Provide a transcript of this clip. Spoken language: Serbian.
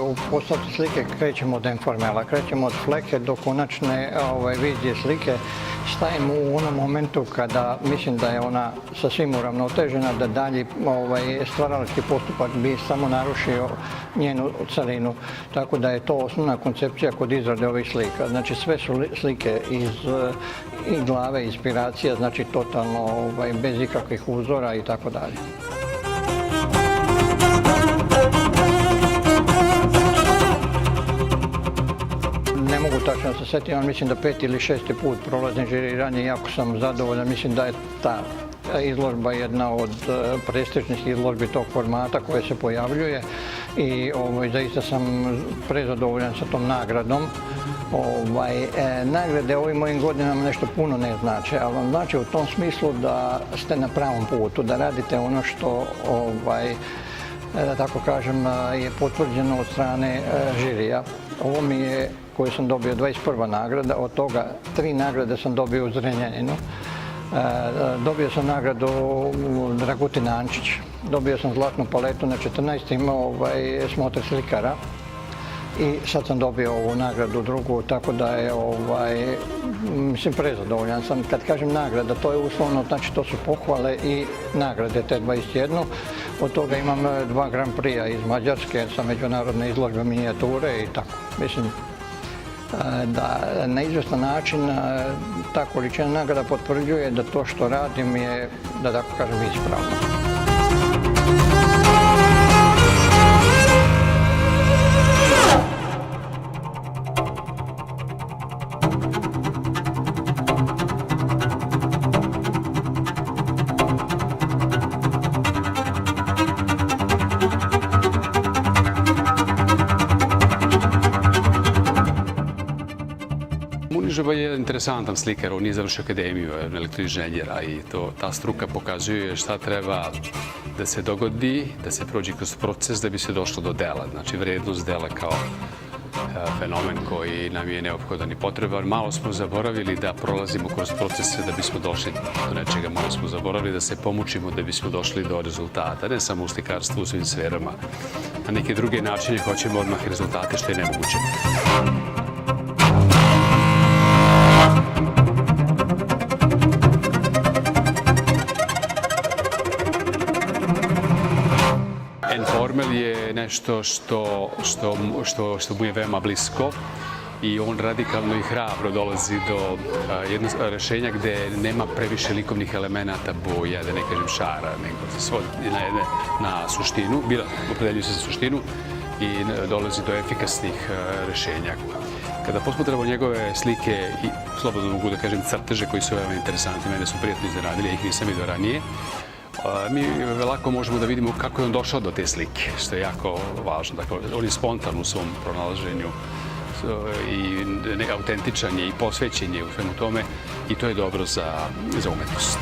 U postavci slike krećemo od informela, krećemo od fleke do konačne vizije slike. Stajemo u onom momentu kada mislim da je ona sasvim uravnotežena, da dalji stvaralački postupak bi samo narušio njenu celinu. Tako da je to osnovna koncepcija kod izrade ovih slika. Znači sve su slike iz glave, inspiracija, znači totalno bez ikakvih uzora i tako dalje. Ne mogu tačno se setiti, ali mislim da 5. ili 6. put prolazim žiriranje i jako sam zadovoljan. Mislim da je ta izložba jedna od prestižnih izložbi tog formata koje se pojavljuje i zaista sam prezadovoljan sa tom nagradom. Nagrade ovim mojim godinama nešto puno ne znače, ali vam znači u tom smislu da ste na pravom putu, da radite ono što da tako kažem, je potvrđeno od strane žirija. Ovo mi je, koju sam dobio, 21. nagrada, od toga 3 nagrade sam dobio u Zrenjaninu. Dobio sam nagradu Dragutin Ančić, dobio sam zlatnu paletu na 14. smotri slikara i sad sam dobio ovu nagradu drugu, tako da je, mislim, prezadovoljan sam. Kad kažem nagrada, to je uslovno, znači to su pohvale i nagrade te 21. Od toga imam 2 Grand Prix-a iz Mađarske sa međunarodne izložbe minijature i tako. Mislim da na izvjestan način ta količina nagrada potvrđuje da to što radim je, da tako kažem, ispravno. Munižaba je interesantan slikar, on je završio akademiju elektroinženjera i ta struka pokazuje šta treba da se dogodi, da se prođe kroz proces da bi se došlo do dela. Znači, vrednost dela kao fenomen koji nam je neophodan i potreban. Malo smo zaboravili da prolazimo kroz procese da bismo došli do nečega. Malo smo zaboravili da se pomučimo da bismo došli do rezultata. Ne samo u slikarstvu, u svim sferama. Na neke druge načine hoćemo odmah rezultate, što je nemoguće. Informel je nešto što mu je veoma blisko i on radikalno i hrabro dolazi do jednog rešenja gde nema previše likovnih elemenata, boja, da ne kažem šara, nego se svodi na suštinu, opredeljuje se za suštinu i dolazi do efikasnih rešenja. Kada posmatramo njegove slike i slobodno mogu da kažem crteže koji su veoma interesantni, mene su prijatno iznenadili, ja ih nisam vidio ranije, mi lako možemo da vidimo kako je on došao do te slike, što je jako važno. Dakle, on je spontan u svom pronalaženju i autentičan je i posvećen je u svemu tome i to je dobro za umetnost.